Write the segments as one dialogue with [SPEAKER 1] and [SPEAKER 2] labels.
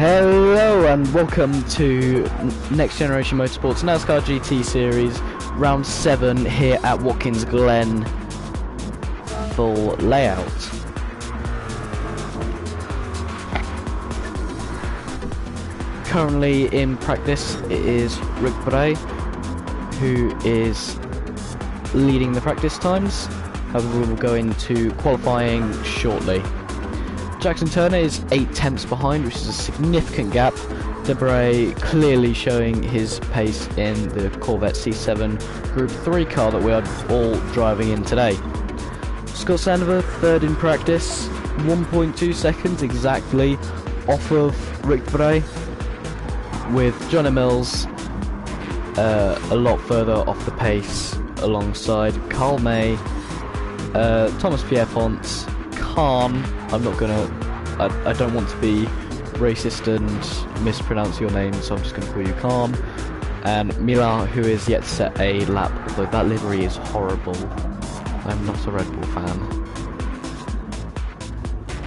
[SPEAKER 1] Hello and welcome to Next Generation Motorsports Nascar GT Series Round 7 here at Watkins Glen. Full layout. Currently in practice it is Rick Bray who is leading the practice times. However, we will go into qualifying shortly. Jackson Turner is 8/10ths behind, which is a significant gap. Debray clearly showing his pace in the Corvette C7 Group 3 car that we are all driving in today. Scott Sandover, third in practice, 1.2 seconds exactly off of Rick Debray, with Johnny Mills a lot further off the pace alongside Carl May, Thomas Pierpont, Khan. I don't want to be racist and mispronounce your name, so I'm just going to call you Khan. And Mila, who is yet to set a lap, although that livery is horrible. I'm not a Red Bull fan.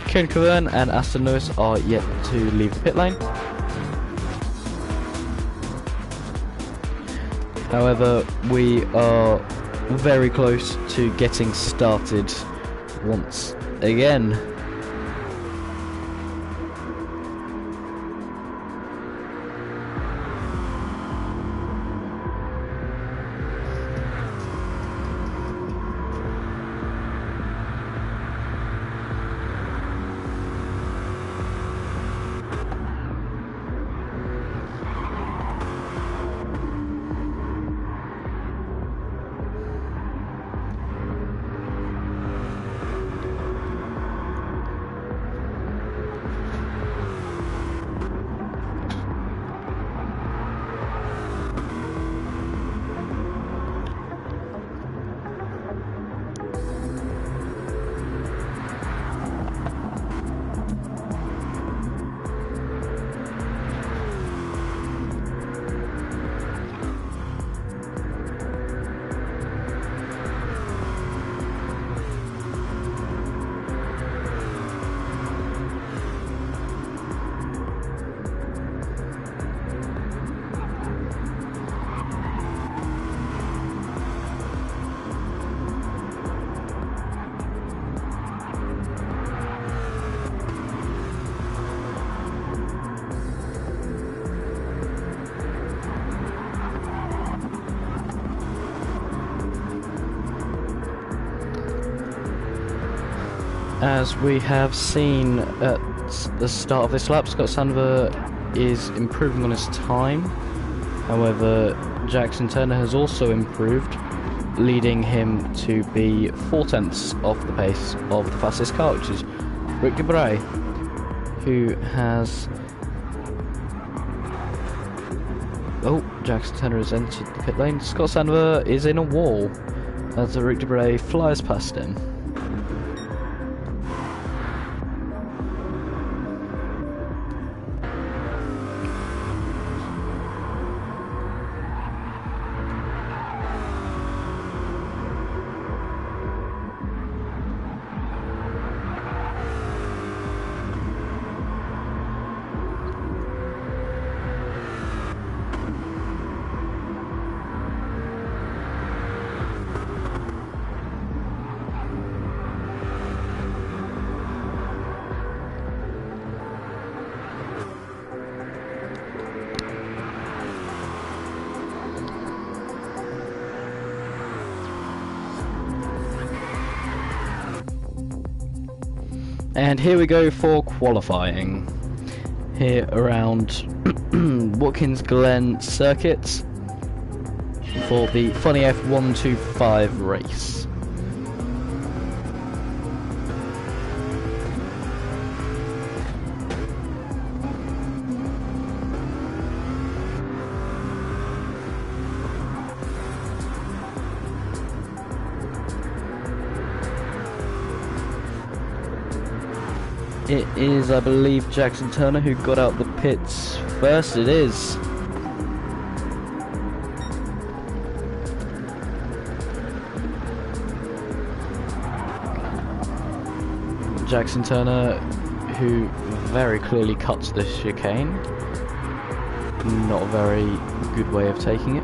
[SPEAKER 1] Kieran Cavern and Aston Lewis are yet to leave the pit lane. However, we are very close to getting started once again. As we have seen at the start of this lap, Scott Sandover is improving on his time. However, Jackson Turner has also improved, leading him to be 4/10ths off the pace of the fastest car, which is Rick Debray, who has... Oh, Jackson Turner has entered the pit lane. Scott Sandover is in a wall as Rick Debray flies past him. And here we go for qualifying, here around Watkins Glen circuit for the Funny F125 race. It is, I believe, Jackson Turner who got out the pits first. It is. Jackson Turner, who very clearly cuts the chicane. Not a very good way of taking it.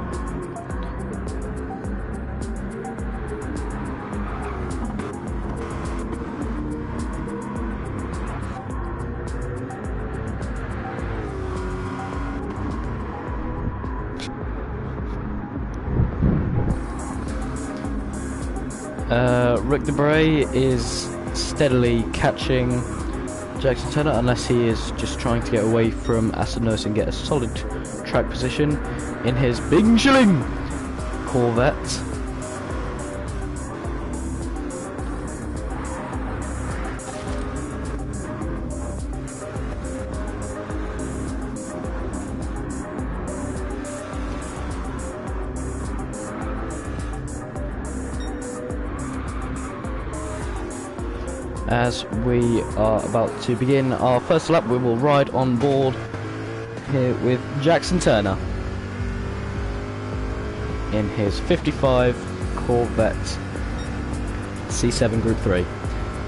[SPEAKER 1] Rick Debray is steadily catching Jackson Turner, unless he is just trying to get away from Astanos and get a solid track position in his Bing Shilling Corvette. As we are about to begin our first lap, we will ride on board here with Jackson Turner in his 55 Corvette C7 Group 3.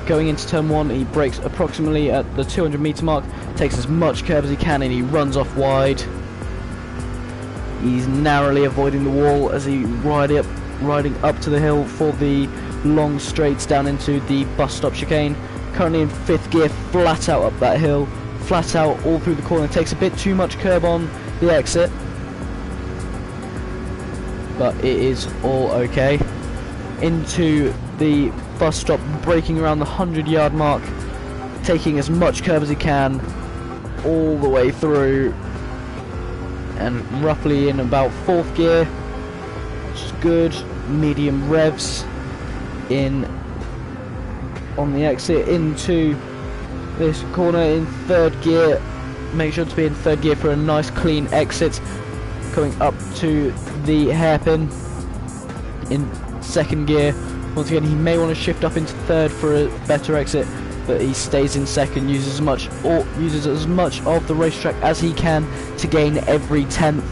[SPEAKER 1] Going into turn 1, he brakes approximately at the 200 meter mark, takes as much curve as he can, and he runs off wide. He's narrowly avoiding the wall as he riding up to the hill for the long straights down into the bus stop chicane. Currently in 5th gear, flat out up that hill, flat out all through the corner. Takes a bit too much curb on the exit, but it is all okay. Into the bus stop, braking around the 100-yard mark, taking as much curb as he can all the way through, and roughly in about 4th gear, which is good. Medium revs in on the exit into this corner in 3rd gear. Make sure to be in 3rd gear for a nice clean exit. Coming up to the hairpin in 2nd gear. Once again, he may want to shift up into 3rd for a better exit, but he stays in 2nd, uses as much of the racetrack as he can to gain every 10th.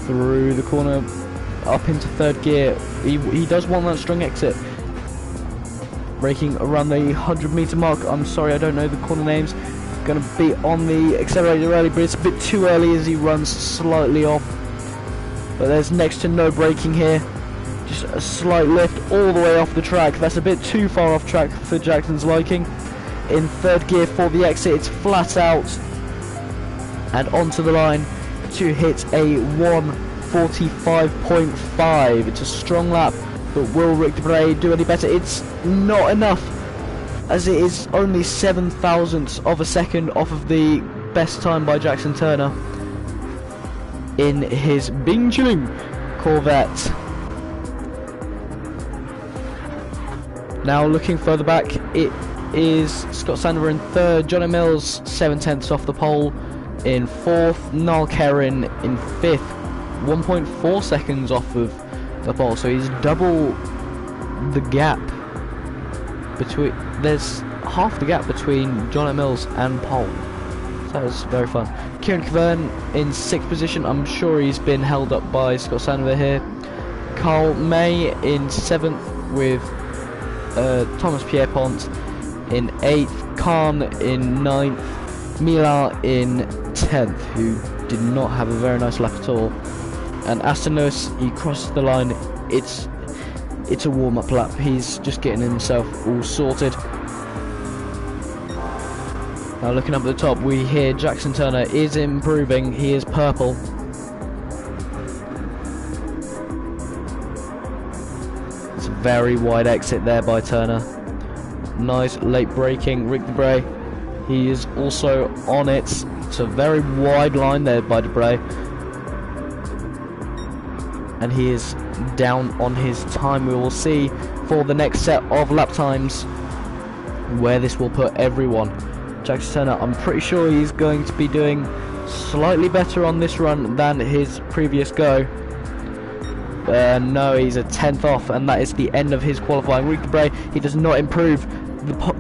[SPEAKER 1] Through the corner, up into 3rd gear. He does want that strong exit. Braking around the 100 meter mark. I'm sorry, I don't know the corner names. Going to be on the accelerator early, but it's a bit too early as he runs slightly off. But there's next to no braking here. Just a slight lift all the way off the track. That's a bit too far off track for Jackson's liking. In 3rd gear for the exit, it's flat out and onto the line to hit a 1:45.5. It's a strong lap, but will Rick Debray do any better? It's not enough, as it is only 7 thousandths of a second off of the best time by Jackson Turner in his Bing Chilling Corvette. Now looking further back, it is Scott Sandover in 3rd, Johnny Mills 7 tenths off the pole in 4th, Niall Kerrin in 5th, 1.4 seconds off of the pole, so he's double the gap between, there's half the gap between Johnny Mills and pole. So that was very fun. Kieran Cavern in 6th position. I'm sure he's been held up by Scott Sandover here. Carl May in 7th with Thomas Pierpont in 8th, Khan in 9th, Mila in 10th, who did not have a very nice lap at all. And Astanos, he crosses the line. It's a warm-up lap. He's just getting himself all sorted. Now looking up at the top, we hear Jackson Turner is improving. He is purple. It's a very wide exit there by Turner. Nice late braking. Rick Debray, he is also on it. It's a very wide line there by Debray, and he is down on his time. We will see for the next set of lap times where this will put everyone. Jackson Turner, I'm pretty sure he's going to be doing slightly better on this run than his previous go. No, he's a 10th off, and that is the end of his qualifying. Rick Debray, he does not improve.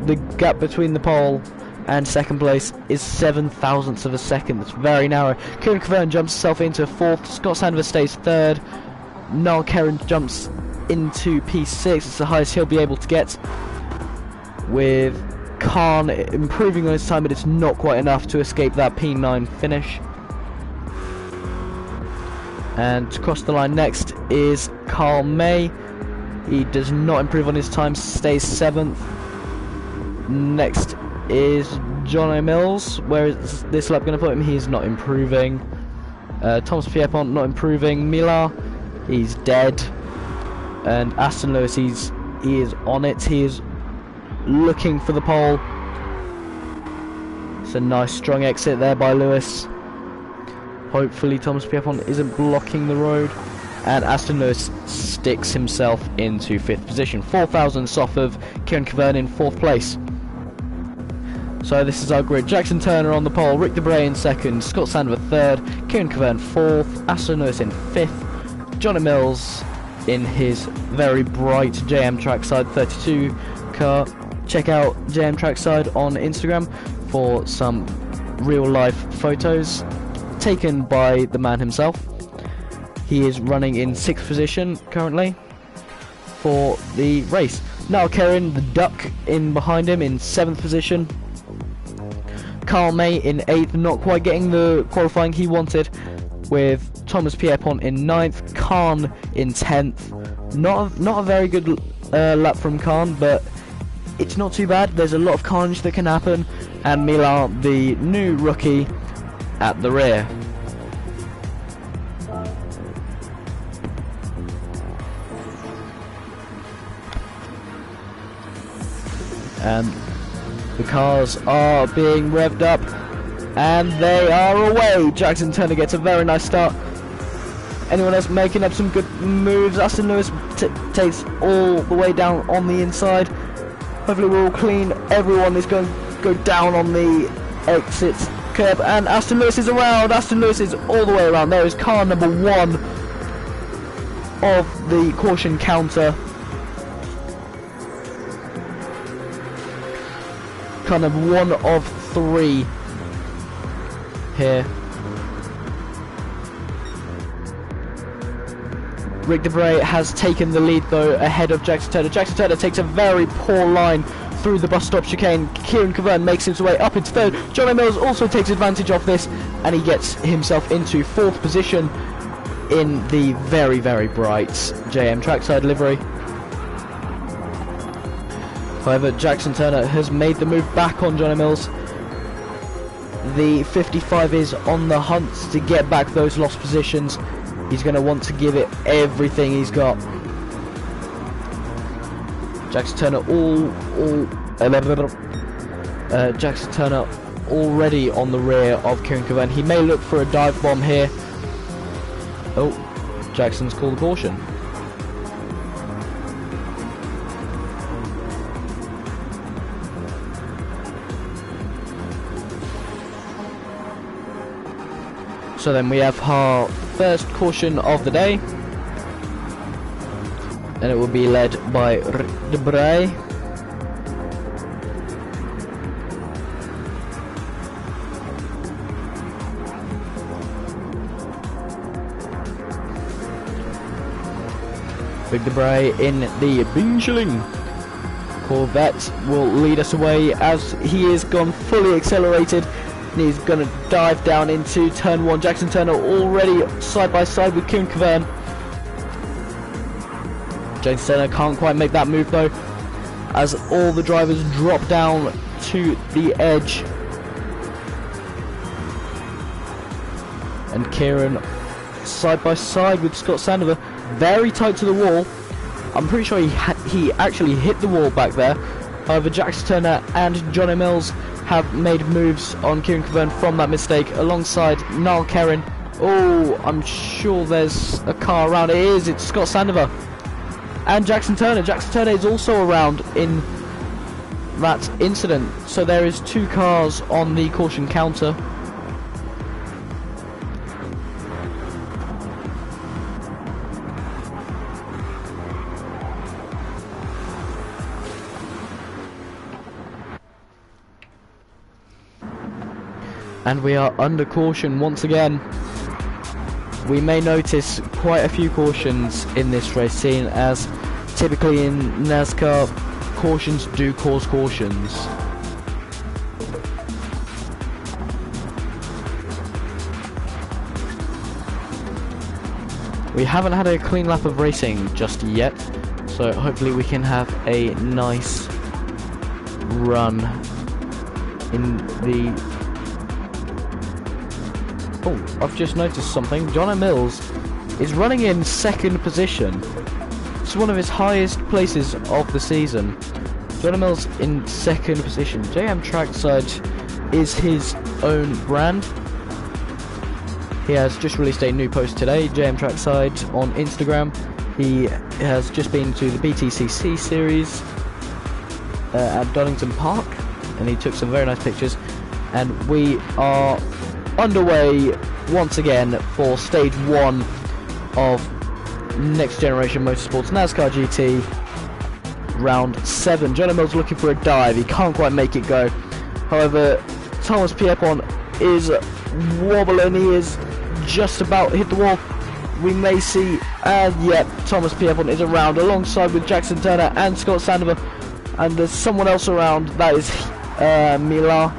[SPEAKER 1] The gap between the pole and 2nd place is 7 thousandths of a second. That's very narrow. Kieran Cavern jumps himself into 4th. Scott Sandover stays 3rd. Niall Kerrin jumps into P6. It's the highest he'll be able to get, with Khan improving on his time, but it's not quite enough to escape that P9 finish. And to cross the line next is Carl May. He does not improve on his time, stays 7th. Next is Jono Mills. Where is this lap going to put him? He's not improving. Thomas Pierpont not improving. Millar, he's dead. And Aston Lewis, he is on it. He is looking for the pole. It's a nice strong exit there by Lewis. Hopefully Thomas Pierpont isn't blocking the road. And Aston Lewis sticks himself into 5th position. 4 thousandths off of Kieran Cavern in 4th place. So this is our grid. Jackson Turner on the pole, Rick Debray in 2nd, Scott Sandover 3rd, Kieran Cavern 4th, Aston Lewis in 5th, Johnny Mills in his very bright JM Trackside 32 car. Check out JM Trackside on Instagram for some real life photos taken by the man himself. He is running in 6th position currently for the race. Now Karen, the duck, in behind him in 7th position. Carl May in 8th, not quite getting the qualifying he wanted, with Thomas Pierpont in 9th, Khan in 10th. Not a very good lap from Khan, but it's not too bad. There's a lot of carnage that can happen, and Millar, the new rookie, at the rear. And the cars are being revved up, and they are away. Jackson Turner gets a very nice start. Anyone else making up some good moves? Aston Lewis takes all the way down on the inside. Hopefully we're all clean. Everyone is going to go down on the exit curb, and Aston Lewis is around. Aston Lewis is all the way around. There is car number 1 of the caution counter. Car number 1 of 3 here. Rick Debray has taken the lead though, ahead of Jackson Turner. Jackson Turner takes a very poor line through the bus stop chicane. Kieran Cavern makes his way up into 3rd. Johnny Mills also takes advantage of this, and he gets himself into 4th position in the very, very bright JM Trackside livery. However, Jackson Turner has made the move back on Johnny Mills. The 55 is on the hunt to get back those lost positions. He's going to want to give it everything he's got. Jackson Turner Jackson Turner already on the rear of Kieran Cavern. He may look for a dive bomb here. Oh, Jackson's called a caution. So then we have our first caution of the day, and it will be led by Rick Debray. Rick Debray in the Bingeling Corvette will lead us away as he is gone fully accelerated. He's going to dive down into turn 1. Jackson Turner already side by side with Kieran Cavern. Jackson Turner can't quite make that move though, as all the drivers drop down to the edge. And Kieran side by side with Scott Sandover, very tight to the wall. I'm pretty sure he actually hit the wall back there. However, Jackson Turner and Johnny Mills have made moves on Kieran Cavern from that mistake, alongside Niall Kerrin. Oh, I'm sure there's a car around. It's Scott Sandover and Jackson Turner. Jackson Turner is also around in that incident, so there is 2 cars on the caution counter. And we are under caution once again. we may notice quite a few cautions in this race scene, as typically in NASCAR, cautions do cause cautions. We haven't had a clean lap of racing just yet, so hopefully we can have a nice run in the... Oh, I've just noticed something. Jono Mills is running in second position. It's one of his highest places of the season. Jono Mills in second position. JM Trackside is his own brand. He has just released a new post today, JM Trackside on Instagram. He has just been to the BTCC series at Donington Park, and he took some very nice pictures. And we are underway once again for stage 1 of Next Generation Motorsports NASCAR GT round 7. Jono Mills looking for a dive. He can't quite make it go. However, Thomas Pierpont is wobbling. He is just about hit the wall. We may see, and yep, Thomas Pierpont is around alongside with Jackson Turner and Scott Sandover, and there's someone else around. That is Mila,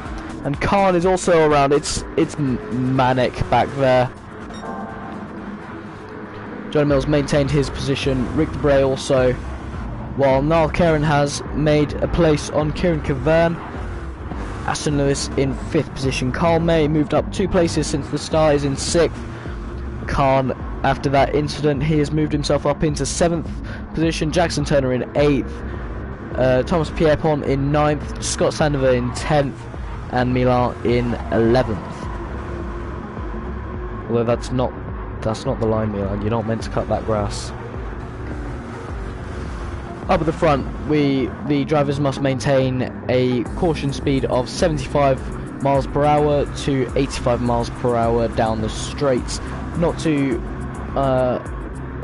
[SPEAKER 1] and Khan is also around. It's manic back there. Jono Mills maintained his position. Rick Debray also, while Niall Cairn has made a place on Kieran Cavern. Aston Lewis in 5th position. Carl May moved up 2 places since the start, is in 6th. Khan, after that incident, he has moved himself up into 7th position. Jackson Turner in 8th. Thomas Pierpont in 9th. Scott Sandover in 10th. And Milan in 11th. Although that's not the line, Milan. You're not meant to cut that grass. Up at the front, the drivers must maintain a caution speed of 75 miles per hour to 85 miles per hour down the straights. Not to,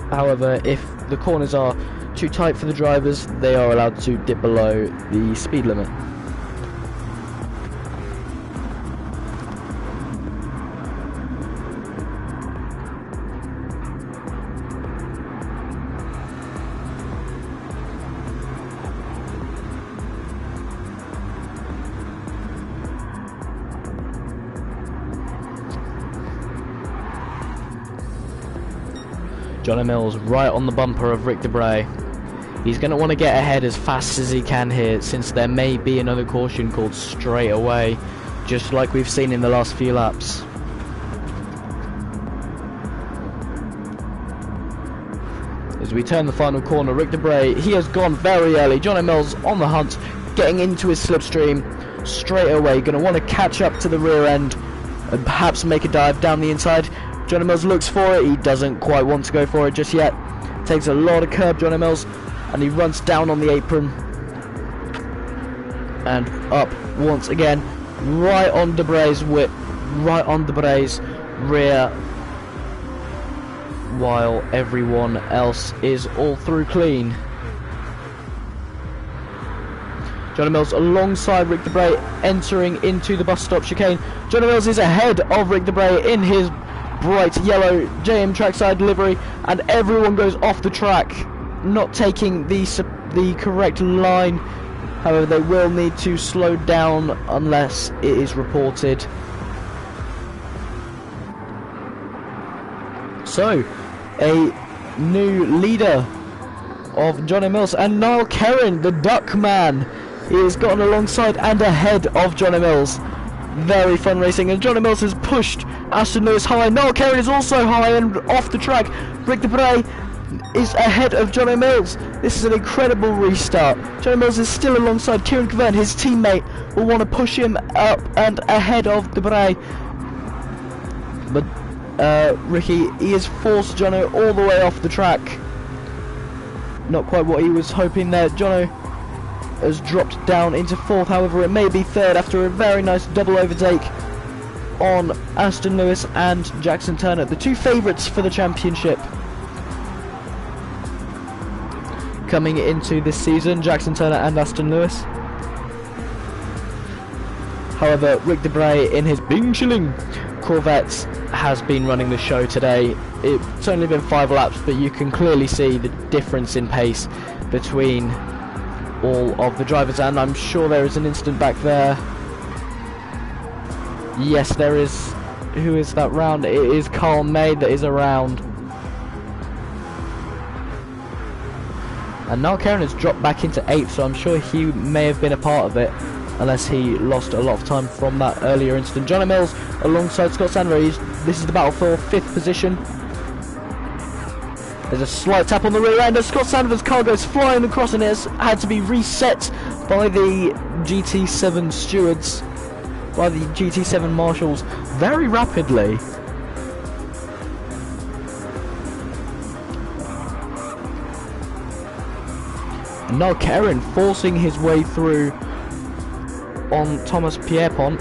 [SPEAKER 1] however, if the corners are too tight for the drivers, they are allowed to dip below the speed limit. Jono Mills right on the bumper of Rick Debray. He's going to want to get ahead as fast as he can here, since there may be another caution called straight away, just like we've seen in the last few laps. As we turn the final corner, Rick Debray, he has gone very early. Jono Mills on the hunt, getting into his slipstream straight away, going to want to catch up to the rear end and perhaps make a dive down the inside. Jono Mills looks for it. He doesn't quite want to go for it just yet. Takes a lot of curb, Jono Mills, and he runs down on the apron and up once again, right on Debray's whip, right on Debray's rear, while everyone else is all through clean. Jono Mills alongside Rick Debray entering into the bus stop chicane. Jono Mills is ahead of Rick Debray in his bright yellow JM Trackside livery, and everyone goes off the track, not taking the correct line. However, they will need to slow down unless it is reported. So, a new leader of Jono Mills, and Niall Cairn, the duck man, he has gotten alongside and ahead of Jono Mills. Very fun racing, and Jono Mills has pushed Aston Lewis high. Niall Cairn is also high and off the track. Rick Debray is ahead of Jono Mills. This is an incredible restart. Jono Mills is still alongside Kieran Cavern. His teammate will want to push him up and ahead of Debray. But Ricky, he has forced Jono all the way off the track. Not quite what he was hoping there. Jono has dropped down into 4th, however it may be 3rd after a very nice double overtake on Aston Lewis and Jackson Turner, the 2 favourites for the championship coming into this season, Jackson Turner and Aston Lewis. However, Rick Debray in his Bing Shilling Corvette has been running the show today. It's only been 5 laps, but you can clearly see the difference in pace between all of the drivers, and I'm sure there is an incident back there. Yes, there is. Who is that round? It is Carl May that is around. And now Karen has dropped back into 8th, so I'm sure he may have been a part of it, unless he lost a lot of time from that earlier incident. Johnny Mills alongside Scott Sanders. This is the battle for 5th position. There's a slight tap on the rear end as Scott Sanders' car goes flying across, and it has had to be reset by the GT7 stewards, by the GT7 marshals, very rapidly. And now Karen forcing his way through on Thomas Pierpont.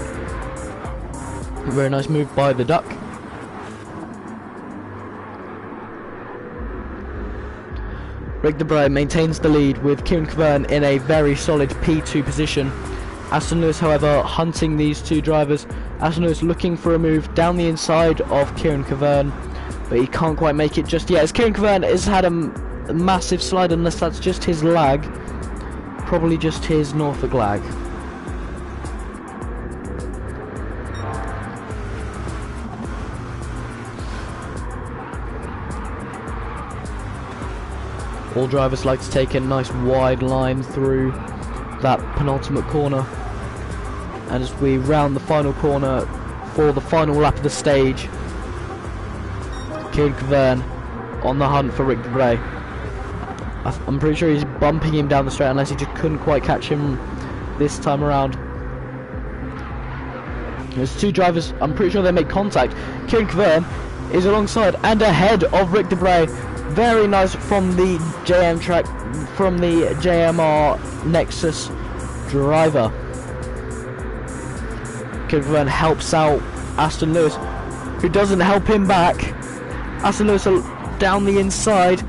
[SPEAKER 1] Very nice move by the Duck. Rick Debray maintains the lead with Kieran Kevern in a very solid P2 position. Aston Lewis, however, hunting these two drivers. Aston Lewis looking for a move down the inside of Kieran Kevern, but he can't quite make it just yet, as Kieran Kevern has had a massive slide, unless that's just his lag. Probably just his Norfolk lag. All drivers like to take a nice wide line through that penultimate corner. And as we round the final corner for the final lap of the stage, Kieran Kevern on the hunt for Rick Debray. I'm pretty sure he's bumping him down the straight, unless he just couldn't quite catch him this time around. There's two drivers, I'm pretty sure they make contact. Kieran Kevern is alongside and ahead of Rick Debray. Very nice from the JM track, from the JMR Nexus driver. Kieran Kevern helps out Aston Lewis, who doesn't help him back. Aston Lewis down the inside,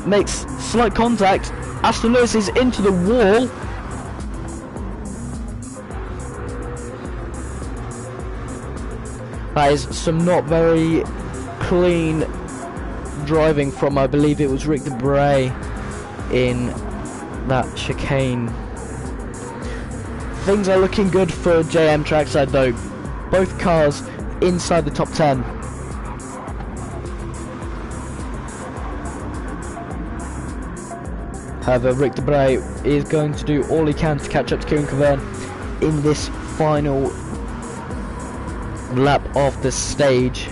[SPEAKER 1] makes slight contact. Aston Lewis is into the wall. That is some not very clean driving from, I believe it was Rick Debray in that chicane. Things are looking good for JM trackside though. Both cars inside the top 10. However, Rick Debray is going to do all he can to catch up to Kieran Kevern in this final lap of the stage.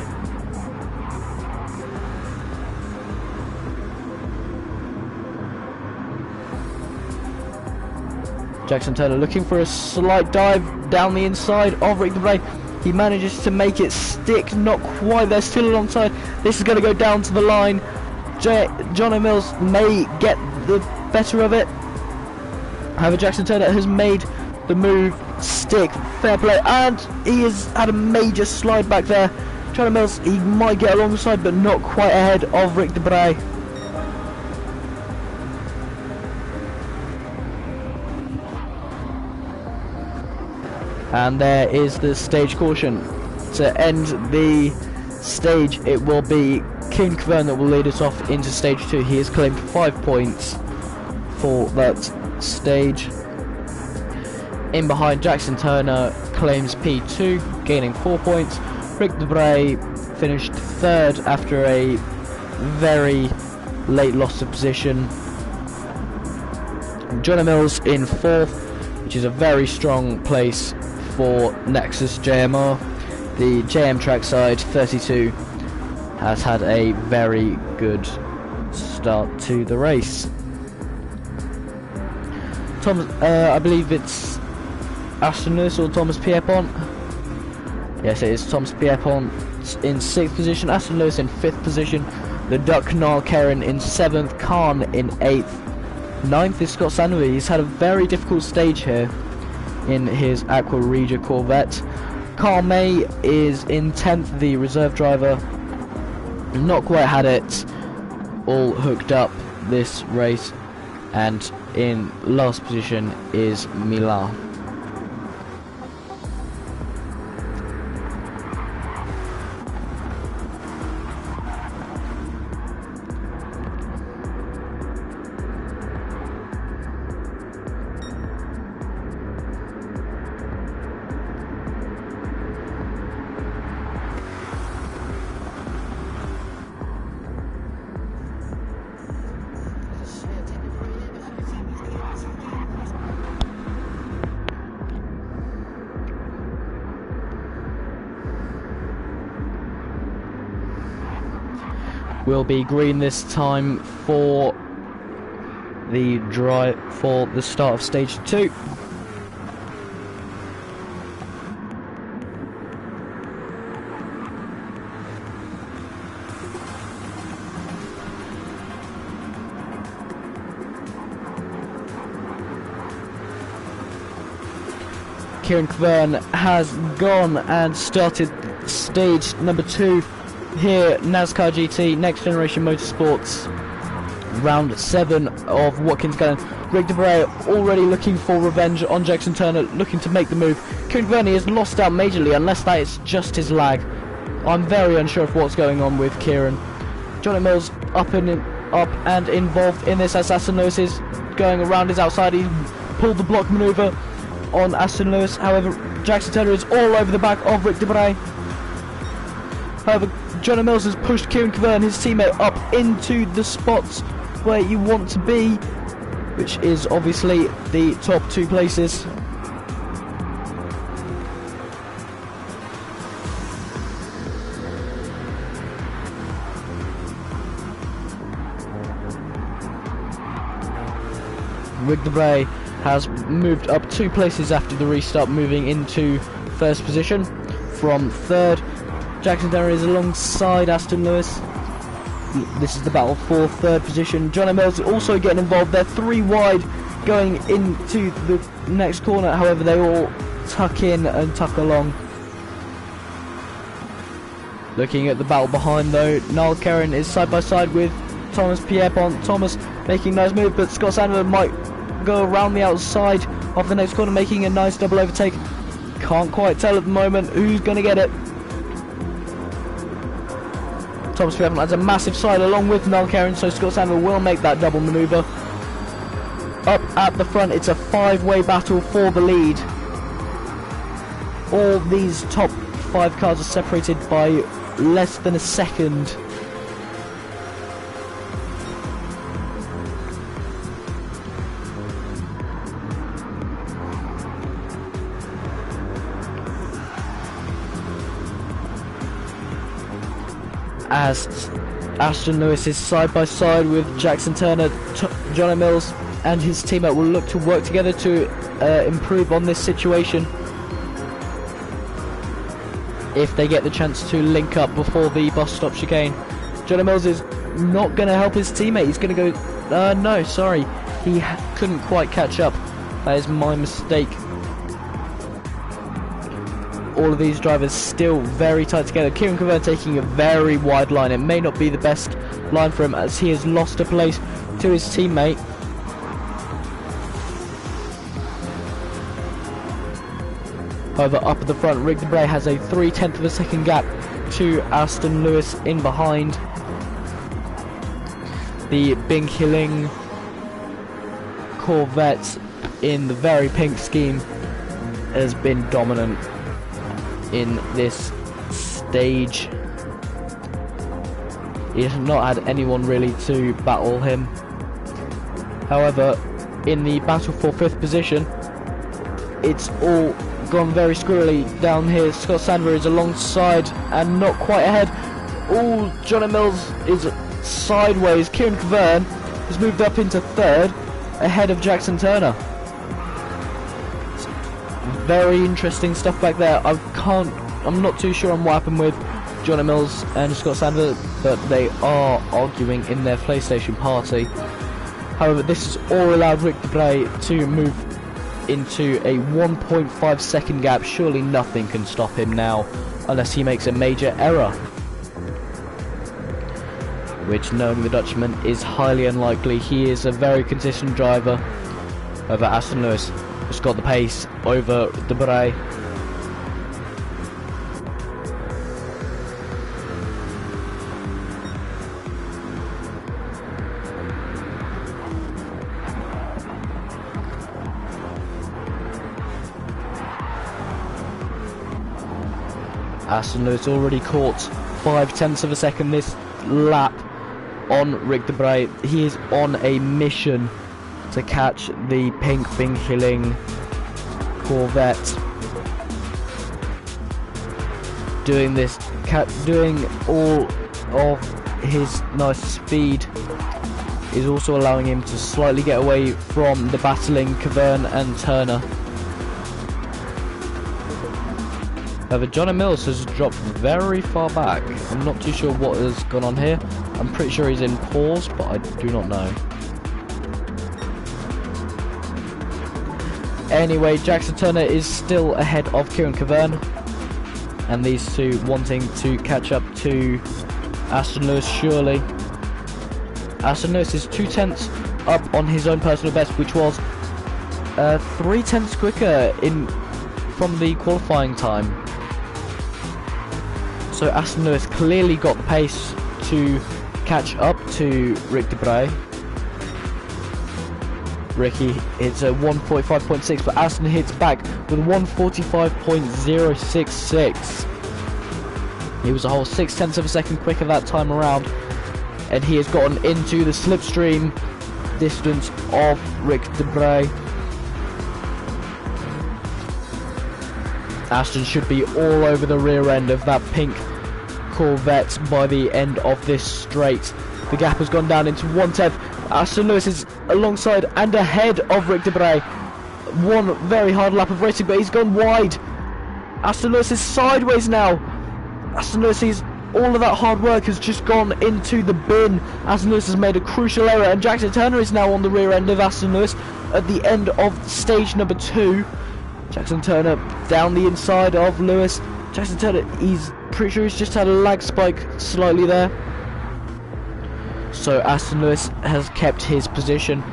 [SPEAKER 1] Jackson Turner looking for a slight dive down the inside of Rick Debray. He manages to make it stick, not quite, they're still alongside. This is going to go down to the line. John O'Mills may get the better of it. However, Jackson Turner has made the move stick. Fair play, and he has had a major slide back there. John O'Mills, he might get alongside, but not quite ahead of Rick Debray. And there is the stage caution. To end the stage, it will be Kieran Kevern that will lead us off into stage 2. He has claimed 5 points for that stage. In behind, Jackson Turner claims P2, gaining 4 points. Rick Debray finished 3rd after a very late loss of position. John Mills in 4th, which is a very strong place for Nexus JMR. The JM trackside 32 has had a very good start to the race. I believe it's Aston Lewis or Thomas Pierpont. Yes, it is Thomas Pierpont in 6th position, Aston Lewis in 5th position, the Duck Niall Kerrin in 7th, Khan in 8th, 9th is Scott Sandwich. He's had a very difficult stage here in his Aqua Regia Corvette. Carl May is in 10th, the reserve driver. Not quite had it all hooked up this race. And in last position is Milan. will be green this time for the start of stage 2. Gran has gone and started stage number 2 here, Nascar GT, Next Generation Motorsports, round 7 of Watkins Glen. Greg Debray already looking for revenge on Jackson Turner, looking to make the move. Kieran has lost out majorly, unless that is just his lag. I'm very unsure of what's going on with Kieran. Johnny Mills up and involved in this as Aston Lewis is going around his outside. He pulled the block maneuver on Aston Lewis. However, Jackson Turner is all over the back of Rick Debray. However, Johnny Mills has pushed Kieran, his teammate, up into the spots where you want to be, which is obviously the top 2 places. Rick Debray has moved up 2 places after the restart, moving into 1st position from 3rd. Jackson Turner is alongside Aston Lewis. This is the battle for 3rd position. Johnny Mills also getting involved. They're 3 wide going into the next corner. However, they all tuck in and tuck along. Looking at the battle behind though, Niall Kerrin is side by side with Thomas Pierpont. Thomas making a nice move, but Scott Sandler might go around the outside of the next corner, making a nice double overtake. Can't quite tell at the moment who's going to get it. Thomas Pierpont has a massive side along with Niall Kerrin, so Scott Sandler will make that double manoeuvre. Up at the front, it's a 5-way battle for the lead. All these top 5 cars are separated by less than a second. As Aston Lewis is side by side with Jackson Turner, Johnny Mills and his teammate will look to work together to improve on this situation if they get the chance to link up before the bus stop chicane. Johnny Mills is not going to help his teammate. He's going to go... no, sorry. He couldn't quite catch up. That is my mistake. All of these drivers still very tight together. Kieran Cavan taking a very wide line. It may not be the best line for him as he has lost a place to his teammate. However, up at the front, Rick Debray has a 0.3 of a second gap to Aston Lewis in behind. The Bing Hilling Corvette in the very pink scheme has been dominant in this stage. He has not had anyone really to battle him. However, in the battle for 5th position, it's all gone very squirrely down here. Scott Sandler is alongside and not quite ahead. Oh, Johnny Mills is sideways. Kieran Cavan has moved up into 3rd ahead of Jackson Turner. Very interesting stuff back there. I'm not too sure on what happened with Johnny Mills and Scott Sandler, but they are arguing in their PlayStation party. However, this has all allowed Rick Debray to move into a 1.5 second gap. Surely nothing can stop him now unless he makes a major error, which, knowing the Dutchman, is highly unlikely. He is a very consistent driver. However, Aston Lewis has got the pace over Debray. Aston Lewis already caught 0.5 of a second this lap on Rick Debray. He is on a mission to catch the pink Bing Hilling Corvette. Doing all of his nice speed is also allowing him to slightly get away from the battling Cavern and Turner. However, Johnny Mills has dropped very far back. I'm not too sure what has gone on here. I'm pretty sure he's in pause, but I do not know. Anyway, Jackson Turner is still ahead of Kieran Cavern, and these two wanting to catch up to Aston Lewis surely. Aston Lewis is 2/10 up on his own personal best, which was 3/10 quicker from the qualifying time. So Aston Lewis clearly got the pace to catch up to Rick de Bray. Ricky hits a 1:45.6, but Aston hits back with 1:45.066. He was a whole 0.6 of a second quicker that time around, and he has gotten into the slipstream distance of Rick de Bray. Aston should be all over the rear end of that pink Corvette by the end of this straight. The gap has gone down into 1/10. Aston Lewis is alongside and ahead of Rick de Bray. One very hard lap of racing, but he's gone wide. Aston Lewis is sideways now. Aston Lewis is all of that hard work has just gone into the bin. Aston Lewis has made a crucial error, and Jackson Turner is now on the rear end of Aston Lewis at the end of stage number 2. Jackson Turner down the inside of Lewis. Jackson Turner, he's pretty sure he's just had a lag spike slightly there. So Aston Lewis has kept his position,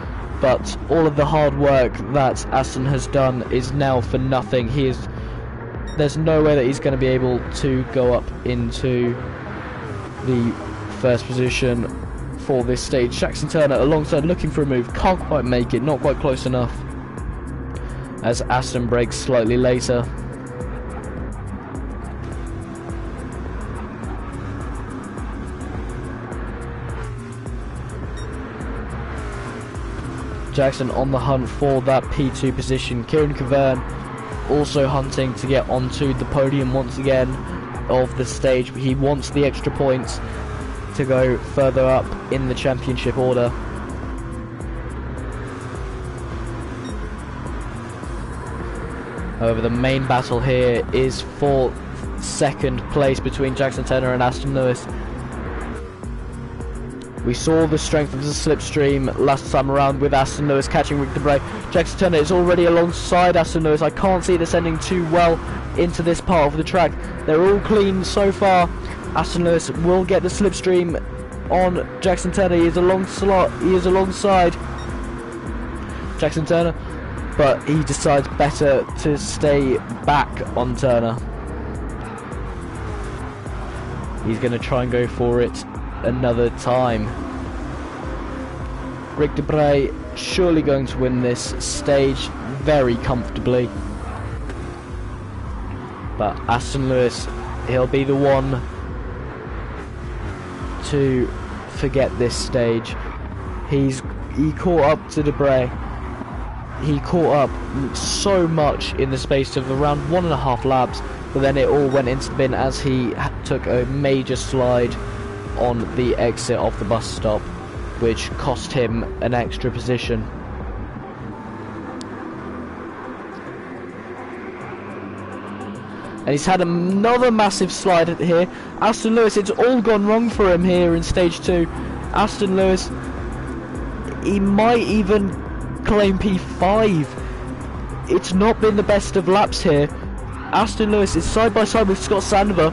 [SPEAKER 1] but all of the hard work that Aston has done is now for nothing. There's no way that he's going to be able to go up into the first position for this stage. Jackson Turner alongside looking for a move, can't quite make it, not quite close enough, as Aston brakes slightly later. Jackson on the hunt for that P2 position. Kieran Cavern also hunting to get onto the podium once again of the stage. He wants the extra points to go further up in the championship order. However, the main battle here is for second place between Jackson Turner and Aston Lewis. We saw the strength of the slipstream last time around with Aston Lewis catching Rick de Bray. Jackson Turner is already alongside Aston Lewis. I can't see this ending too well into this part of the track. They're all clean so far. Aston Lewis will get the slipstream on Jackson Turner. He is alongside Jackson Turner, but he decides better to stay back on Turner. He's going to try and go for it another time. Rick de Bray surely going to win this stage very comfortably, but Aston Lewis, he'll be the one to forget this stage. He caught up to de Bray. He caught up so much in the space of around 1.5 laps, but then it all went into the bin as he took a major slide on the exit of the bus stop, which cost him an extra position. And he's had another massive slide here. Aston Lewis, it's all gone wrong for him here in stage 2. Aston Lewis, he might even claim P5. It's not been the best of laps here. Aston Lewis is side by side with Scott Sandover.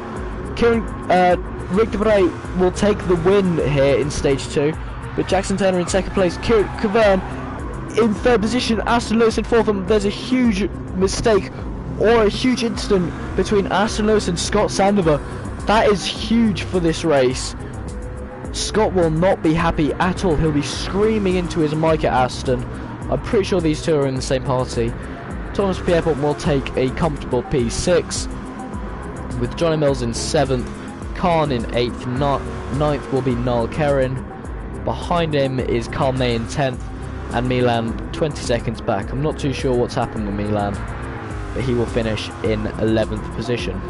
[SPEAKER 1] Rick de Bray will take the win here in stage 2, but Jackson Turner in second place, Kieran Cavern in third position, Aston Lewis in fourth, and there's a huge mistake or a huge incident between Aston Lewis and Scott Sandover. That is huge for this race. Scott will not be happy at all. He'll be screaming into his mic at Aston. I'm pretty sure these two are in the same party. Thomas Pierpont will take a comfortable P6, with Johnny Mills in 7th, Khan in 8th, 9th will be Niall Kerrin. Behind him is Carl May in 10th, and Milan 20 seconds back. I'm not too sure what's happened with Milan, but he will finish in 11th position.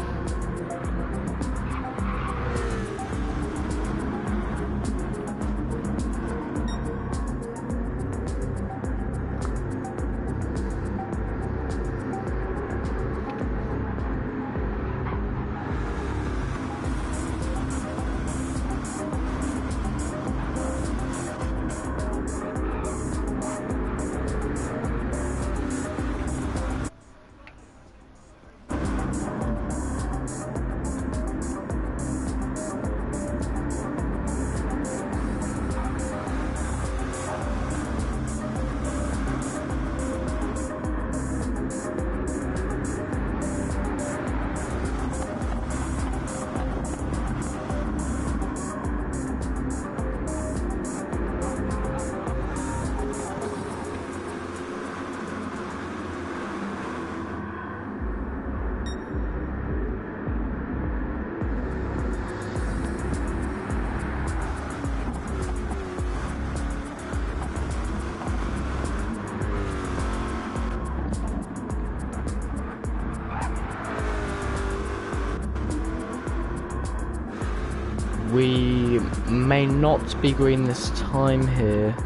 [SPEAKER 1] We may not be green this time here.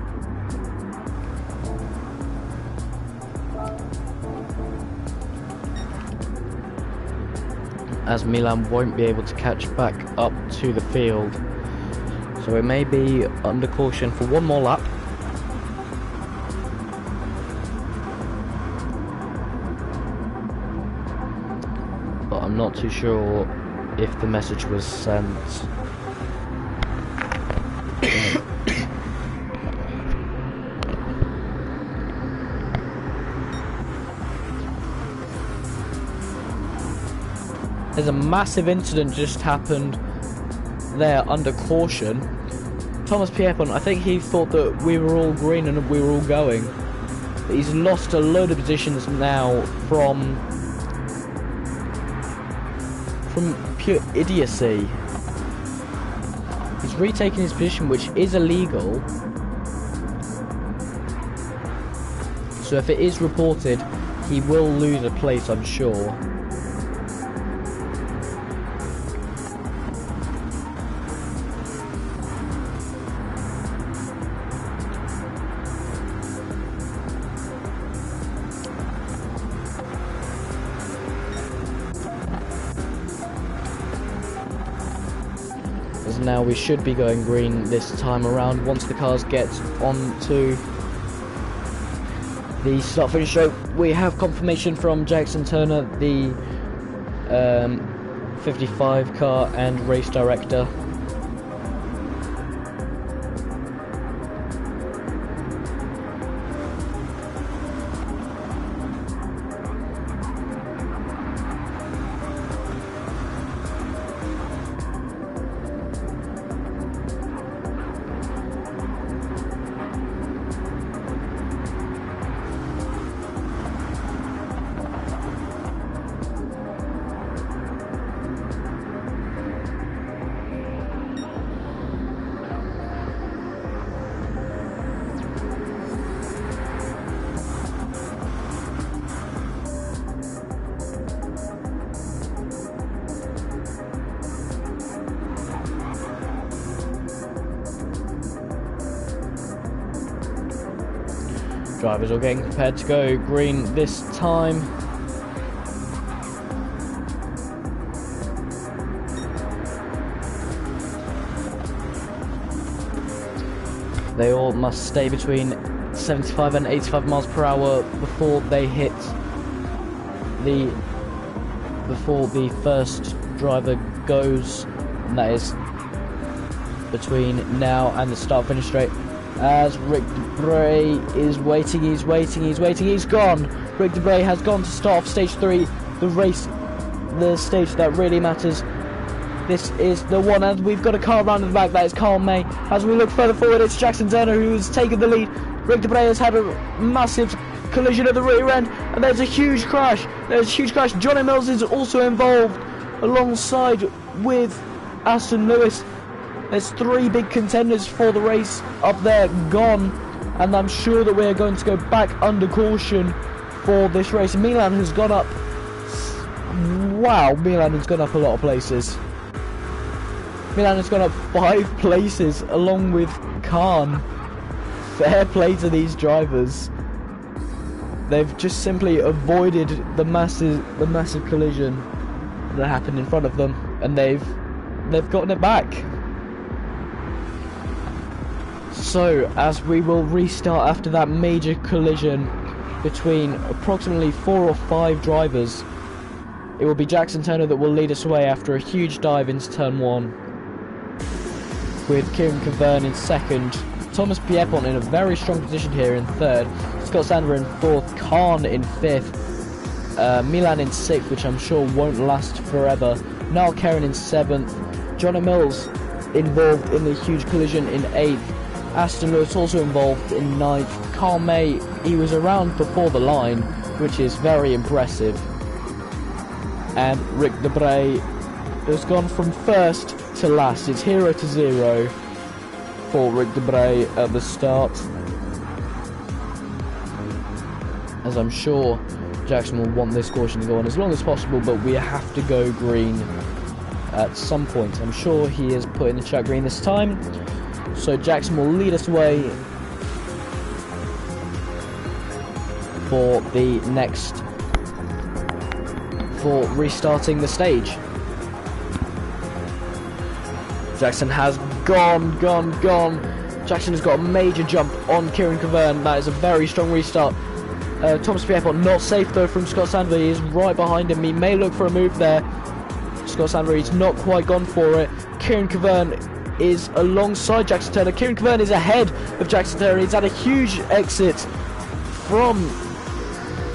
[SPEAKER 1] As Milan won't be able to catch back up to the field. So it may be under caution for one more lap. But I'm not too sure if the message was sent. There's a massive incident just happened there under caution. Thomas Piepon, I think he thought that we were all green and we were all going. But he's lost a load of positions now from pure idiocy. He's retaken his position, which is illegal. So if it is reported, he will lose a place, I'm sure. As now we should be going green this time around once the cars get onto the start finish straight. We have confirmation from Jackson Turner, the 55 car and race director. Drivers are getting prepared to go green this time. They all must stay between 75 and 85 miles per hour before they hit before the first driver goes, and that is between now and the start finish straight. As Rick Debray is waiting, he's gone. Rick Debray has gone to start off stage 3, the stage that really matters. This is the one, and we've got a car around in the back, that is Carl May. As we look further forward, it's Jackson Turner who has taken the lead. Rick Debray has had a massive collision at the rear end, and there's a huge crash. Johnny Mills is also involved, alongside with Aston Lewis. There's 3 big contenders for the race up there gone, and I'm sure that we're going to go back under caution for this race. Milan has gone up. Wow, Milan has gone up a lot of places. Milan has gone up 5 places along with Khan. Fair play to these drivers. They've just simply avoided the massive collision that happened in front of them, and they've gotten it back. So, as we will restart after that major collision between approximately 4 or 5 drivers, it will be Jackson Turner that will lead us away after a huge dive into turn 1, with Kieran Cavern in 2nd, Thomas Piepon in a very strong position here in 3rd, Scott Sander in 4th, Khan in 5th, Milan in 6th, which I'm sure won't last forever, Niall Kerrin in 7th, Johnny Mills involved in the huge collision in 8th, Aston Lewis also involved in 9th. Carl May, he was around before the line, which is very impressive. And Rick Debray has gone from 1st to last. It's 0 to 0 for Rick Debray at the start. As I'm sure Jackson will want this caution to go on as long as possible, but we have to go green at some point. I'm sure he is put in the chat green this time. So Jackson will lead us away for the next, for restarting the stage. Jackson has gone. Jackson has got a major jump on Kieran Cavern. That is a very strong restart. Thomas Pierpont not safe though from Scott Sandver. He is right behind him. He may look for a move there. Scott Sandver, he's not quite gone for it. Kieran Cavern is alongside Jackson Turner. Kieran Cavern is ahead of Jackson Turner. He's had a huge exit from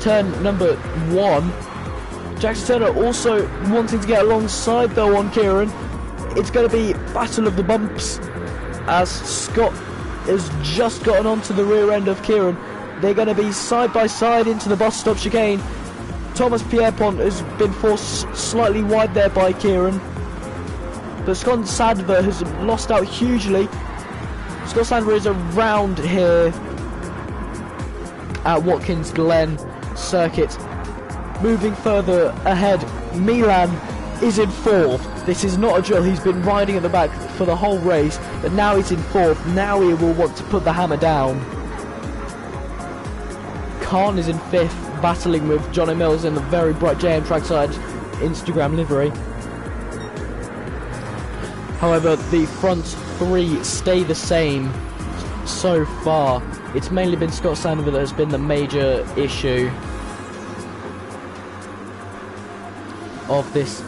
[SPEAKER 1] turn number 1. Jackson Turner also wanting to get alongside though on Kieran. It's going to be battle of the bumps as Scott has just gotten onto the rear end of Kieran. They're going to be side by side into the bus stop chicane. Thomas Pierpont has been forced slightly wide there by Kieran, but Scott Sandver has lost out hugely. Scott Sandver is around here at Watkins Glen circuit. Moving further ahead, Milan is in 4th. This is not a drill. He's been riding at the back for the whole race, but now he's in 4th. Now he will want to put the hammer down. Khan is in 5th, battling with Johnny Mills in the very bright JM Trackside Instagram livery. However, the front 3 stay the same so far. It's mainly been Scott Sandver that has been the major issue of this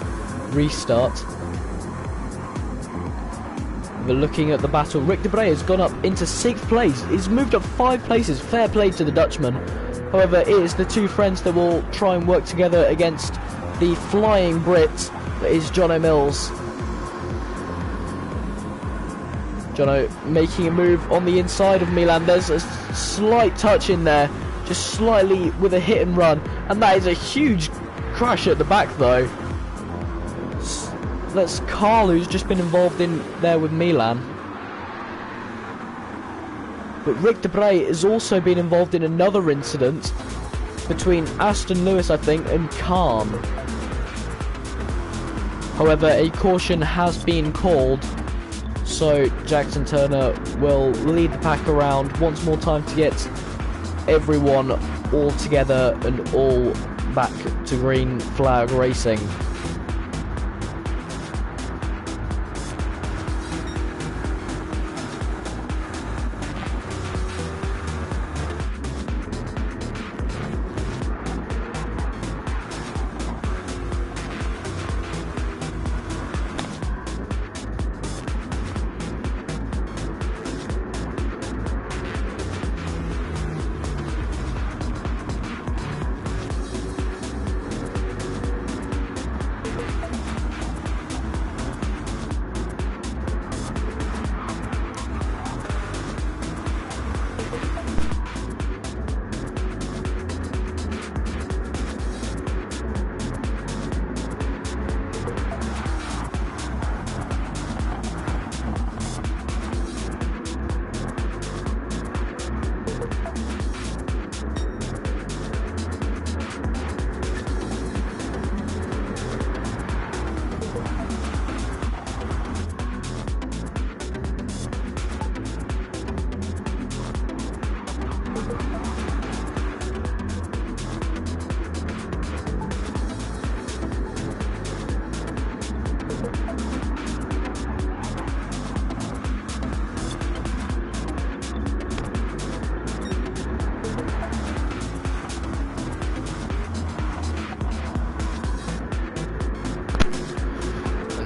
[SPEAKER 1] restart. But looking at the battle, Rick de Bray has gone up into 6th place. He's moved up 5 places. Fair play to the Dutchman. However, it is the two friends that will try and work together against the flying Brit that is Jono Mills. Jono making a move on the inside of Milan. There's a slight touch in there, just slightly with a hit and run, and that is a huge crash at the back though. That's Carl who's just been involved in there with Milan. But Rick de Bray has also been involved in another incident between Aston Lewis, I think, and Khan. However, a caution has been called, so Jackson Turner will lead the pack around once more time to get everyone all together and all back to green flag racing.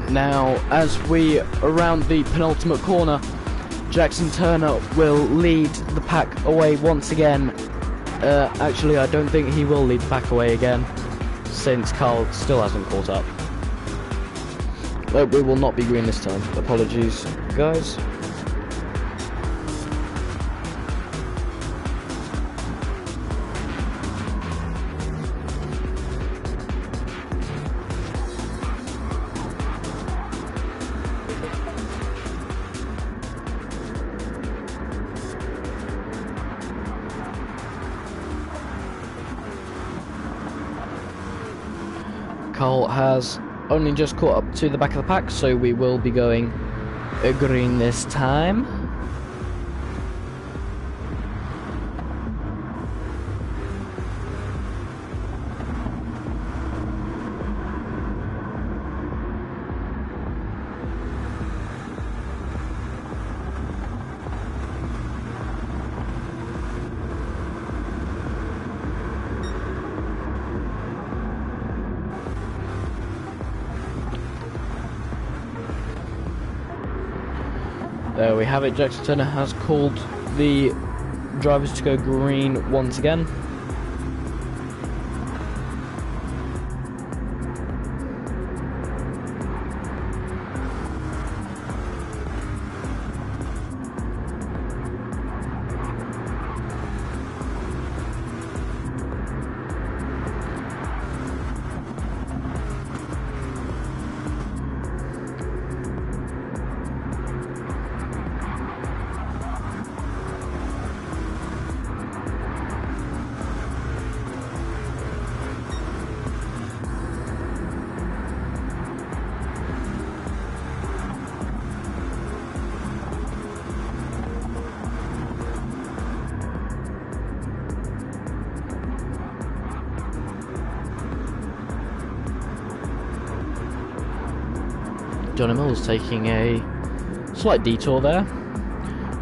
[SPEAKER 1] Now, as we around the penultimate corner, Jackson Turner will lead the pack away once again. Actually, I don't think he will lead the pack away again, since Carl still hasn't caught up. But we will not be green this time. Apologies, guys. Carl has only just caught up to the back of the pack, so we will be going green this time. There we have it. Jackson Turner has called the drivers to go green once again. Johnny Mills taking a slight detour there,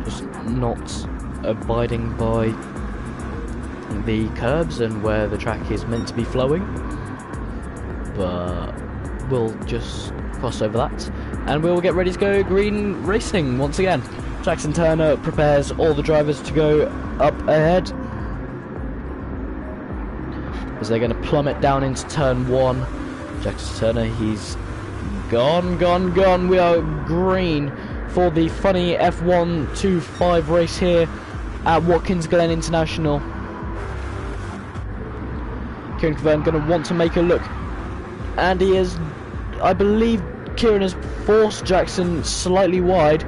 [SPEAKER 1] just not abiding by the curbs and where the track is meant to be flowing, but we'll just cross over that and we'll get ready to go green racing once again. Jackson Turner prepares all the drivers to go up ahead as they're going to plummet down into turn 1. Jackson Turner, he's gone. We are green for the funny F125 race here at Watkins Glen International. Kieran Kevern going to want to make a look, and he is, I believe Kieran has forced Jackson slightly wide.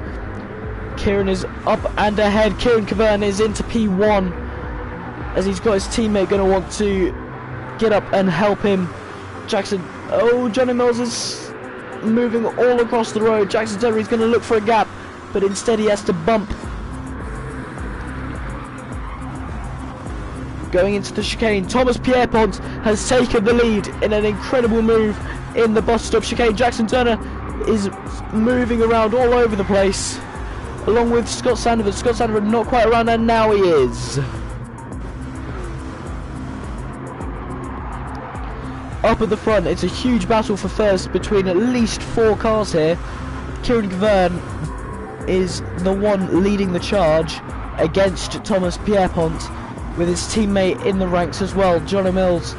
[SPEAKER 1] Kieran is up and ahead. Kieran Kevern is into P1 as he's got his teammate going to want to get up and help him. Jackson, oh, Johnny Mills is moving all across the road. Jackson Turner is going to look for a gap, but instead he has to bump. Going into the chicane, Thomas Pierpont has taken the lead in an incredible move in the bus stop chicane. Jackson Turner is moving around all over the place, along with Scott Sanderford. Scott Sanderford not quite around, and now he is. Up at the front, it's a huge battle for first between at least 4 cars here. Kieran Kevern is the one leading the charge against Thomas Pierpont, with his teammate in the ranks as well, Johnny Mills.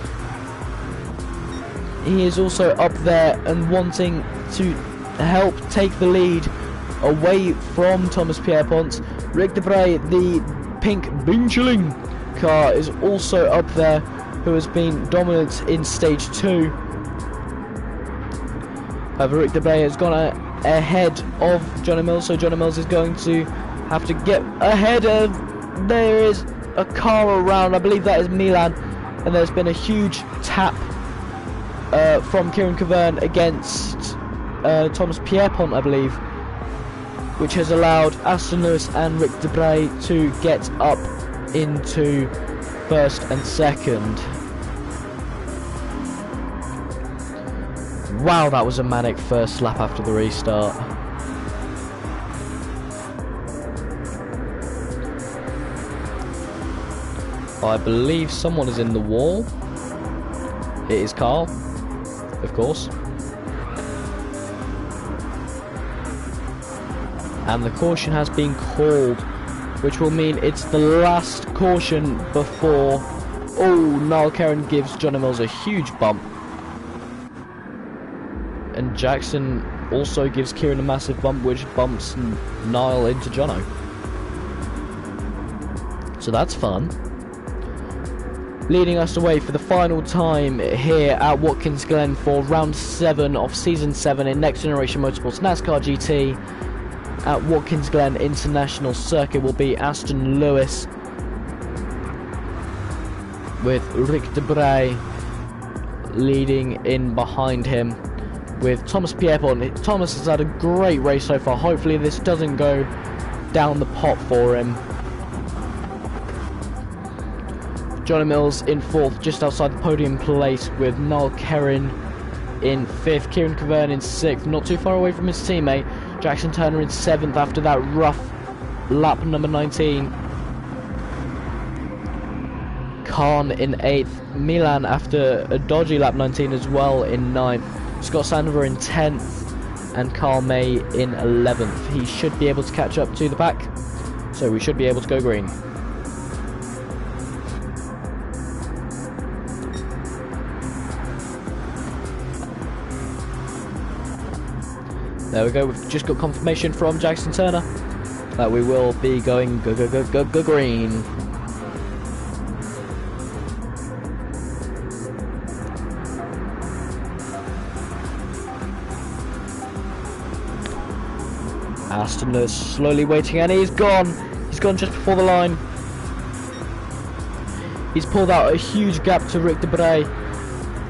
[SPEAKER 1] He is also up there and wanting to help take the lead away from Thomas Pierpont. Rick Debray, the pink Binchling car, is also up there, who has been dominant in stage 2. However, Rick Debray has gone ahead of Johnny Mills, so Johnny Mills is going to have to get ahead of... There is a car around, I believe that is Milan, and there's been a huge tap from Kieran Kevern against Thomas Pierpont, I believe, which has allowed Aston Lewis and Rick Debray to get up into first and second. Wow, that was a manic first lap after the restart. I believe someone is in the wall. It is Carl, of course. And the caution has been called, which will mean it's the last caution before... Oh, Niall Kerrin gives Johnny Mills a huge bump. And Jackson also gives Kieran a massive bump, which bumps Niall into Jono. So that's fun. Leading us away for the final time here at Watkins Glen for round 7 of season 7 in Next Generation Motorsports NASCAR GT at Watkins Glen International Circuit will be Aston Lewis, with Rick Debray leading in behind him. with Thomas Piepon. Thomas has had a great race so far. Hopefully this doesn't go down the pot for him. Johnny Mills in 4th, just outside the podium place, with Niall Kerrin in 5th, Kieran Cavern in 6th, not too far away from his teammate. Jackson Turner in 7th after that rough lap number 19. Khan in 8th, Milan after a dodgy lap 19 as well in 9th, Scott Sandover in 10th, and Carl May in 11th. He should be able to catch up to the pack, so we should be able to go green. There we go, we've just got confirmation from Jackson Turner that we will be going go green. Aston Lewis slowly waiting, and he's gone. He's gone just before the line. He's pulled out a huge gap to Rick de Bray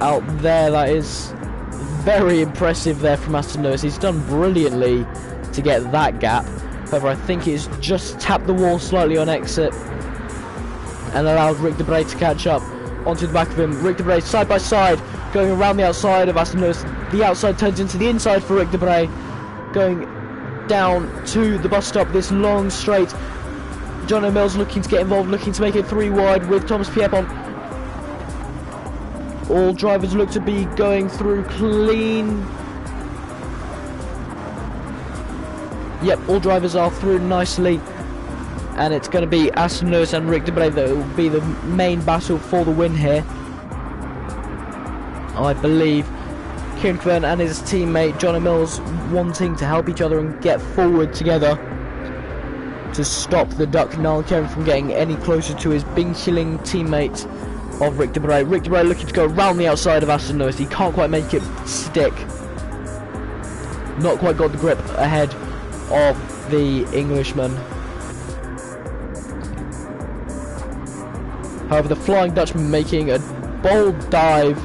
[SPEAKER 1] out there. That is very impressive there from Aston Lewis. He's done brilliantly to get that gap. However, I think he's just tapped the wall slightly on exit and allowed Rick de Bray to catch up onto the back of him. Rick de Bray side by side, going around the outside of Aston Lewis. The outside turns into the inside for Rick de Bray, going down to the bus stop, this long straight. John O'Mills looking to get involved, looking to make it 3 wide with Thomas Piepon. All drivers look to be going through clean. Yep, all drivers are through nicely, and it's going to be Aston Lewis and Rick de Bray that will be the main battle for the win here. I believe Kieran Kvern and his teammate Johnny Mills wanting to help each other and get forward together to stop the Duck Niall Kerrin from getting any closer to his Bing-killing teammate of Rick de Bray. Rick de Bray looking to go around the outside of Aston Lewis. He can't quite make it stick. Not quite got the grip ahead of the Englishman. However, the Flying Dutchman making a bold dive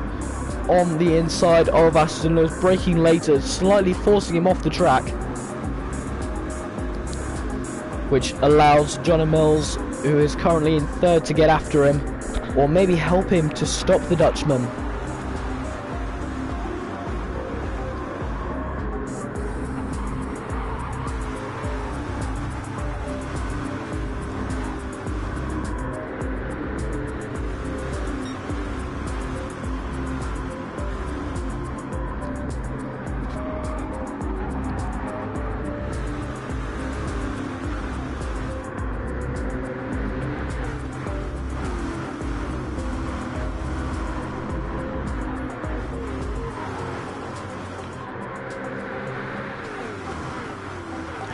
[SPEAKER 1] on the inside of Aston Lewis, braking later, slightly forcing him off the track, which allows Johnny Mills, who is currently in 3rd, to get after him, or maybe help him to stop the Dutchman.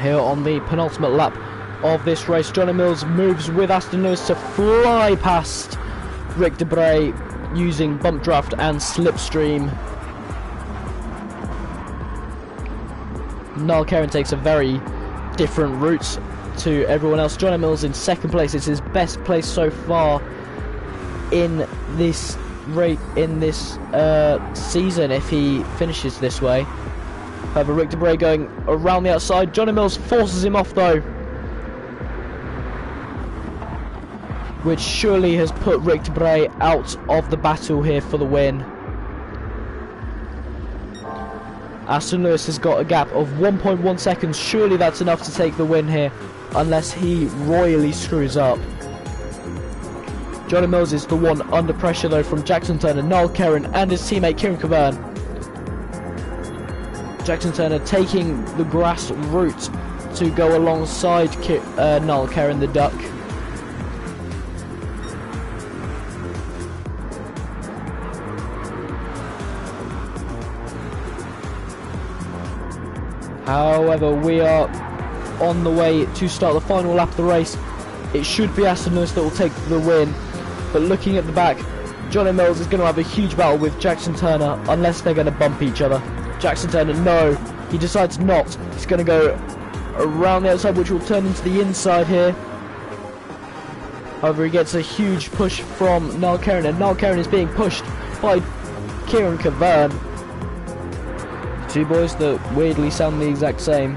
[SPEAKER 1] Here on the penultimate lap of this race, Johnny Mills moves with Aston Lewis to fly past Rick de Bray using bump draft and slipstream. Niall Kerrin takes a very different route to everyone else. Johnny Mills in 2nd place. It's his best place so far in this season if he finishes this way. However, Rick de Bray going around the outside. Johnny Mills forces him off though, which surely has put Rick de Bray out of the battle here for the win. Aston Lewis has got a gap of 1.1 seconds. Surely that's enough to take the win here, unless he royally screws up. Johnny Mills is the one under pressure though from Jackson Turner, Niall Kerrin and his teammate Kieran Cavern. Jackson Turner taking the grass route to go alongside Niall Kerrin the Duck. However, we are on the way to start the final lap of the race. It should be Aston Lewis that will take the win, but looking at the back, Johnny Mills is going to have a huge battle with Jackson Turner unless they're going to bump each other. Jackson Turner, no, he decides not. He's going to go around the outside, which will turn into the inside here. However, he gets a huge push from Niall Kerrin, and Niall Kerrin is being pushed by Kieran Cavern. two boys that weirdly sound the exact same.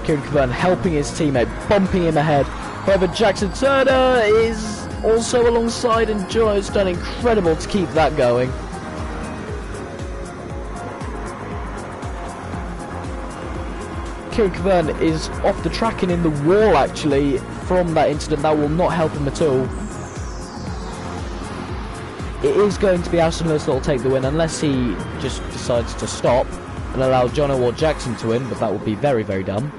[SPEAKER 1] Kieran Cavan helping his teammate, bumping him ahead. However, Jackson Turner is also alongside, and Jono has done incredible to keep that going. Kieran Cavan is off the track and in the wall actually from that incident. That will not help him at all. It is going to be Aston Lewis that will take the win unless he just decides to stop and allow Jono or Jackson to win, but that would be very, very dumb.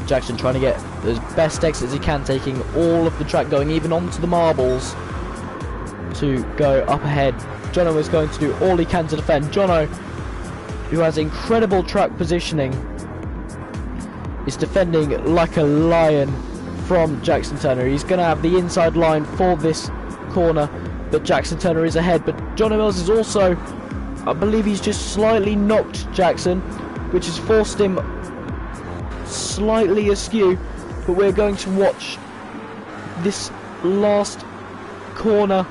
[SPEAKER 1] Jackson trying to get as best exit as he can, taking all of the track, going even onto the marbles to go up ahead. Jono is going to do all he can to defend. Jono, who has incredible track positioning, is defending like a lion from Jackson Turner. He's going to have the inside line for this corner, but Jackson Turner is ahead. But Jono Mills is also, I believe he's just slightly knocked Jackson, which has forced him slightly askew. But we're going to watch this last corner,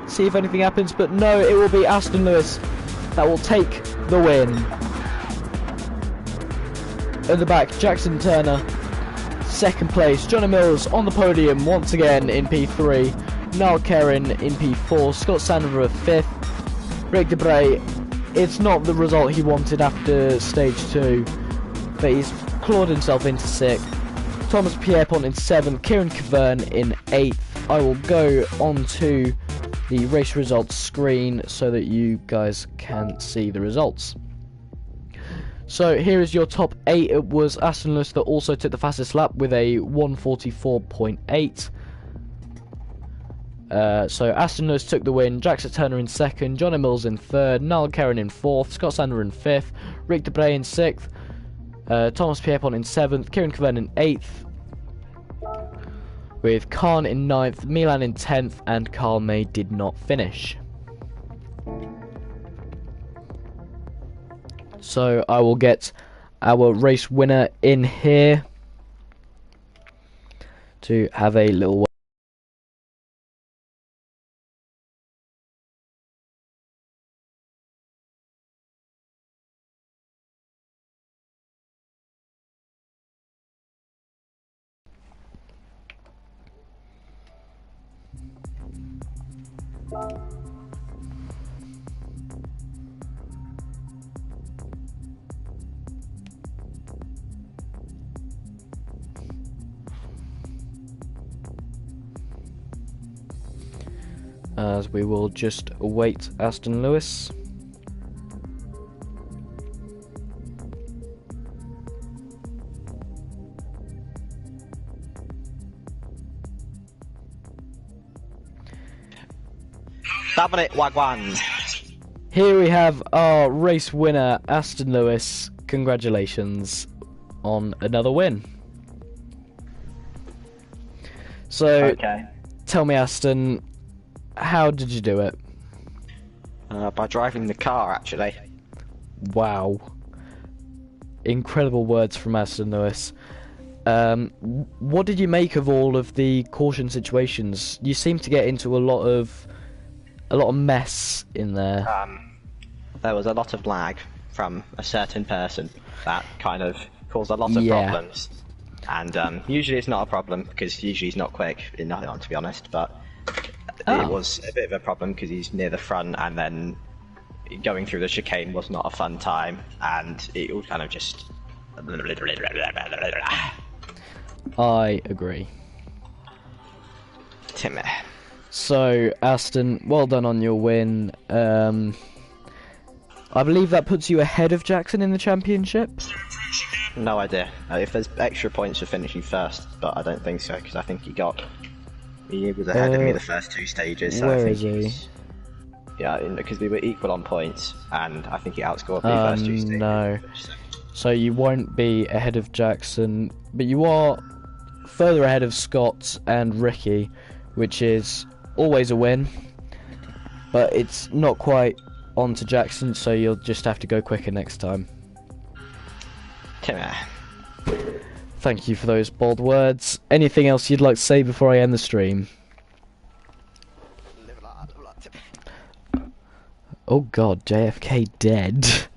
[SPEAKER 1] see if anything happens. But no, it will be Aston Lewis that will take the win. At the back, Jackson Turner, second place. Jono Mills on the podium once again in P3. Niall Kerrin in P4. Scott Sandover 5th. Rick Debray, it's not the result he wanted after stage 2, but he's clawed himself into 6th. Thomas Pierpont in 7th. Kieran Cavan in 8th. I will go on to the race results screen so that you guys can see the results. So here is your top 8. It was Aston Lewis that also took the fastest lap with a 1:44.8. So Aston Lewis took the win. Jackson Turner in 2nd, Jono Mills in 3rd, Niall Kerrin in 4th, Scott Sander in 5th, Rick Debray in 6th, Thomas Pierpont in 7th, Kieran Cavan in 8th, with Khan in 9th, Milan in 10th, and Carl May did not finish. So I will get our race winner in here to have a little as we will just await Aston Lewis.
[SPEAKER 2] Dominic Wagwan.
[SPEAKER 1] Here we have our race winner, Aston Lewis. Congratulations on another win. So,
[SPEAKER 2] Okay.
[SPEAKER 1] Tell me, Aston, how did you do it?
[SPEAKER 2] By driving the car, actually.
[SPEAKER 1] Wow. Incredible words from Aston Lewis. What did you make of all of the caution situations? You seem to get into a lot of mess in there.
[SPEAKER 2] There was a lot of lag from a certain person that kind of caused a lot of problems. And usually it's not a problem because usually he's not quick in nothing on, to be honest, but it was a bit of a problem because he's near the front, and then going through the chicane was not a fun time, and it all kind of just...
[SPEAKER 1] I agree.
[SPEAKER 2] Timmy.
[SPEAKER 1] So, Aston, well done on your win. I believe that puts you ahead of Jackson in the championship?
[SPEAKER 2] No idea. If there's extra points for finishing first, but I don't think so, because I think he was ahead of me the first 2 stages. So
[SPEAKER 1] where
[SPEAKER 2] I
[SPEAKER 1] is he?
[SPEAKER 2] Yeah, because we were equal on points, and I think he outscored me first 2 stages.
[SPEAKER 1] No. So you won't be ahead of Jackson, but you are further ahead of Scott and Ricky, which is always a win, but it's not quite on to Jackson, so you'll just have to go quicker next time.
[SPEAKER 2] Timmy.
[SPEAKER 1] Thank you for those bold words. Anything else you'd like to say before I end the stream?
[SPEAKER 2] Live a lot, live a lot.
[SPEAKER 1] Oh god, JFK dead.